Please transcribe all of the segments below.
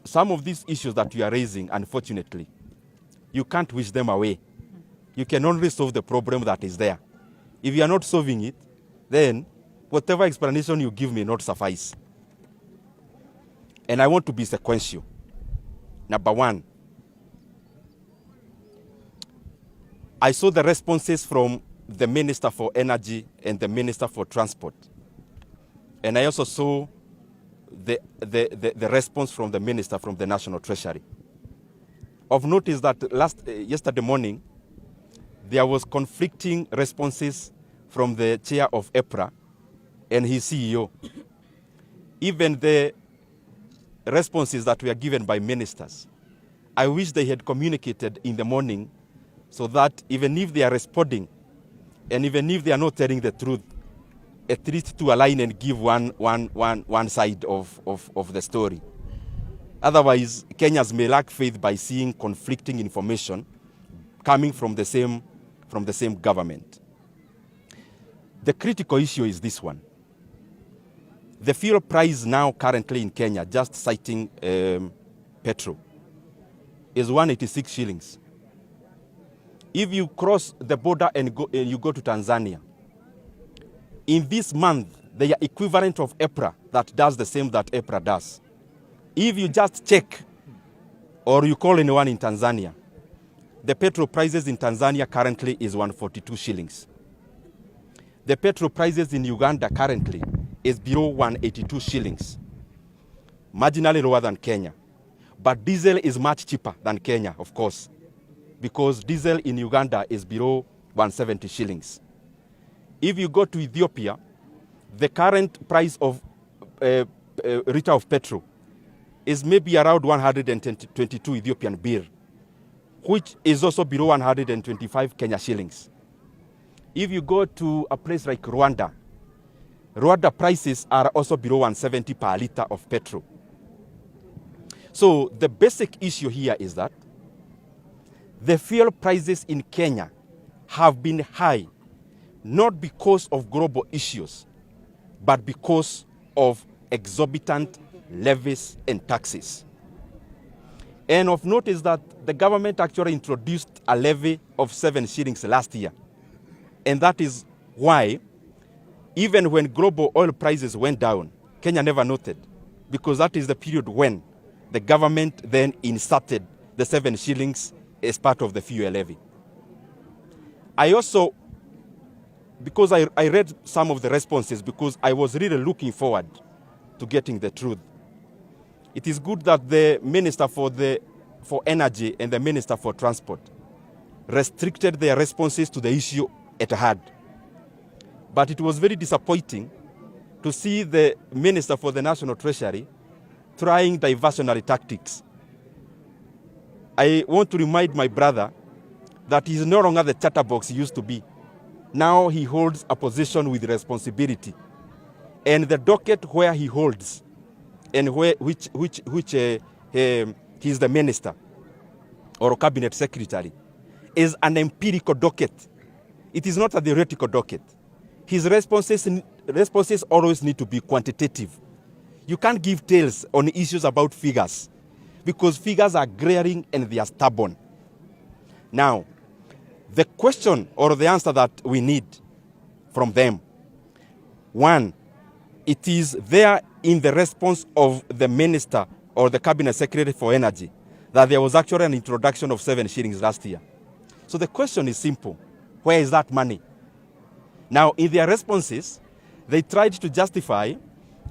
some of these issues that you are raising, unfortunately, you can't wish them away. You can only solve the problem that is there. If you are not solving it, then whatever explanation you give may not suffice. And I want to be sequential. Number one, I saw the responses from the Minister for Energy and the Minister for Transport. And I also saw the response from the Minister from the National Treasury. Of note is that yesterday morning, there was conflicting responses from the chair of EPRA and his CEO. Even the responses that were given by ministers, I wish they had communicated in the morning so that even if they are responding and even if they are not telling the truth, at least to align and give one side of the story. Otherwise, Kenyans may lack faith by seeing conflicting information coming from the same government. The critical issue is this one. The fuel price now currently in Kenya, just citing petrol, is 186 shillings. If you cross the border and you go to Tanzania, in this month, they are equivalent of EPRA that does the same that EPRA does. If you just check or you call anyone in Tanzania, the petrol prices in Tanzania currently is 142 shillings. The petrol prices in Uganda currently is below 182 shillings, marginally lower than Kenya. But diesel is much cheaper than Kenya, of course, because diesel in Uganda is below 170 shillings. If you go to Ethiopia, the current price of liter of petrol is maybe around 122 Ethiopian birr, which is also below 125 Kenya shillings. If you go to a place like Rwanda, Rwanda prices are also below 170 per liter of petrol. So the basic issue here is that the fuel prices in Kenya have been high, not because of global issues, but because of exorbitant levies and taxes. And of note is that the government actually introduced a levy of 7 shillings last year. And that is why, even when global oil prices went down, Kenya never noted, because that is the period when the government then inserted the 7 shillings as part of the fuel levy. I also, because I read some of the responses, because I was really looking forward to getting the truth. It is good that the Minister for Energy and the Minister for Transport restricted their responses to the issue at hand. But it was very disappointing to see the Minister for the National Treasury trying diversionary tactics. I want to remind my brother that he is no longer the chatterbox he used to be. Now he holds a position with responsibility. And the docket where he holds and which he is the minister or cabinet secretary is an empirical docket. It is not a theoretical docket. His responses always need to be quantitative. You can't give tales on issues about figures because figures are glaring and they are stubborn. Now, the question or the answer that we need from them, one, it is there in the response of the minister or the cabinet secretary for energy that there was actually an introduction of 7 shillings last year. So the question is simple. Where is that money? Now, in their responses, they tried to justify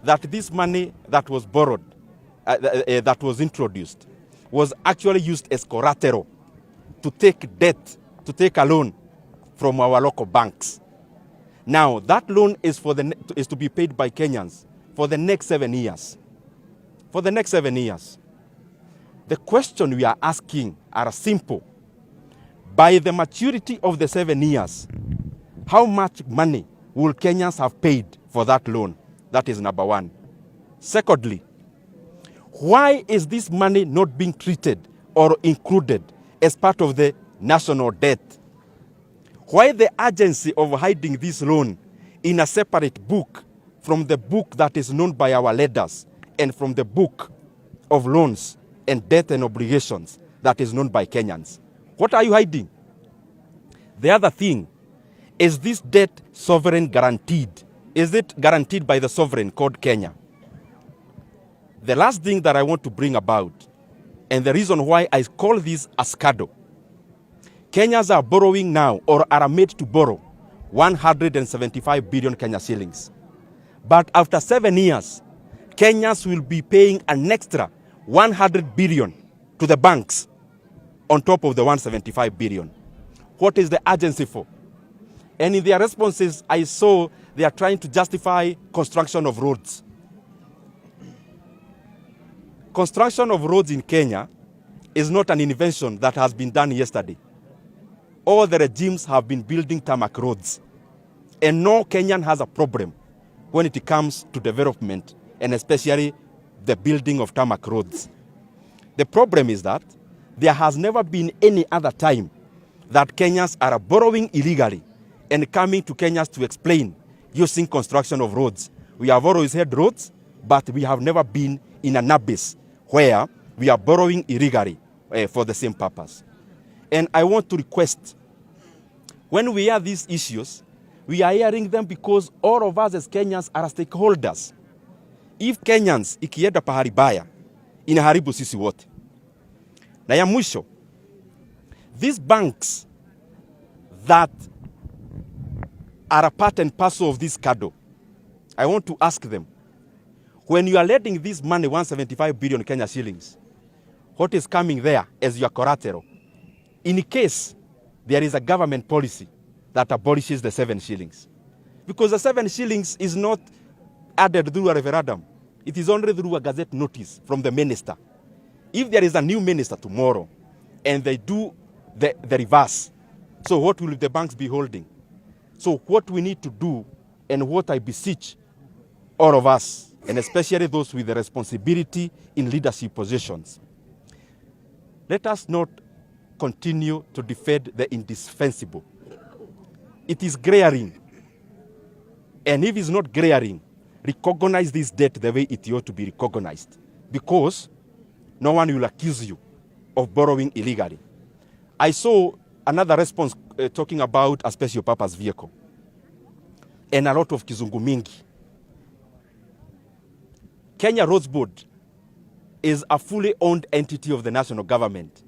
that this money that was borrowed, that was introduced, was actually used as collateral to take debt, to take a loan from our local banks. Now, that loan is to be paid by Kenyans for the next 7 years. For the next 7 years. The question we are asking are simple. By the maturity of the 7 years, how much money will Kenyans have paid for that loan? That is number one. Secondly, why is this money not being treated or included as part of the national debt? Why the urgency of hiding this loan in a separate book from the book that is known by our leaders and from the book of loans and debt and obligations that is known by Kenyans. What are you hiding? The other thing, is this debt sovereign guaranteed? Is it guaranteed by the sovereign called Kenya? The last thing that I want to bring about, and the reason why I call this a scandal, Kenyans are borrowing now, or are made to borrow, 175 billion Kenya shillings. But after 7 years, Kenyans will be paying an extra 100 billion to the banks on top of the 175 billion. What is the urgency for? And in their responses, I saw they are trying to justify construction of roads. Construction of roads in Kenya is not an invention that has been done yesterday. All the regimes have been building tarmac roads. And no Kenyan has a problem when it comes to development, and especially the building of tarmac roads. The problem is that there has never been any other time that Kenyans are borrowing illegally and coming to Kenyans to explain using construction of roads. We have always had roads, but we have never been in an abyss where we are borrowing illegally for the same purpose. And I want to request, when we hear these issues, we are hearing them because all of us as Kenyans are stakeholders. If Kenyans ikienda pahali baya, inaharibu sisi wote. Na ya mwisho, these banks that are a part and parcel of this scandal, I want to ask them, when you are lending this money, 175 billion Kenya shillings, what is coming there as your collateral? In case there is a government policy that abolishes the 7 shillings. Because the 7 shillings is not added through a referendum. It is only through a gazette notice from the minister. If there is a new minister tomorrow and they do the reverse, so what will the banks be holding? So what we need to do, and what I beseech all of us, and especially those with the responsibility in leadership positions, let us not continue to defend the indispensable. It is glaring. And if it's not glaring, recognize this debt the way it ought to be recognized. Because no one will accuse you of borrowing illegally. I saw another response talking about a special purpose vehicle. And a lot of kizungu mingi. Kenya Roads Board is a fully owned entity of the national government.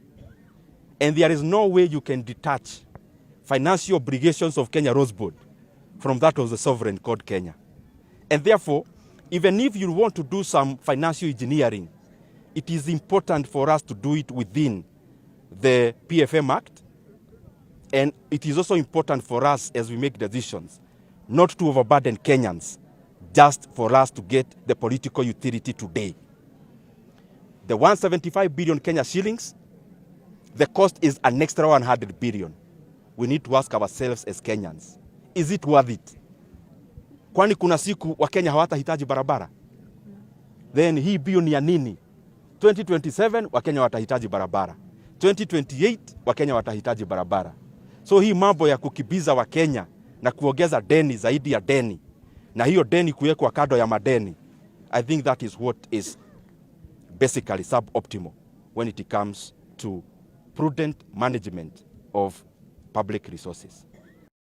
And there is no way you can detach financial obligations of Kenya Roads Board from that of the sovereign called Kenya. And therefore, even if you want to do some financial engineering, it is important for us to do it within the PFM Act. And it is also important for us as we make decisions not to overburden Kenyans just for us to get the political utility today. The 175 billion Kenya shillings, the cost is an extra 100 billion. We need to ask ourselves as Kenyans, is it worth it? Kwani kuna siku wa Kenya hawatahitaji barabara? Then hii bilioni ya nini? 2027 wa Kenya watahitaji barabara. 2028 wa Kenya watahitaji barabara. So hii mambo ya kukibiza wa Kenya na kuongeza deni zaidi ya deni, na hiyo deni kuwekwa kado ya madeni, I think that is what is basically suboptimal when it comes to prudent management of public resources.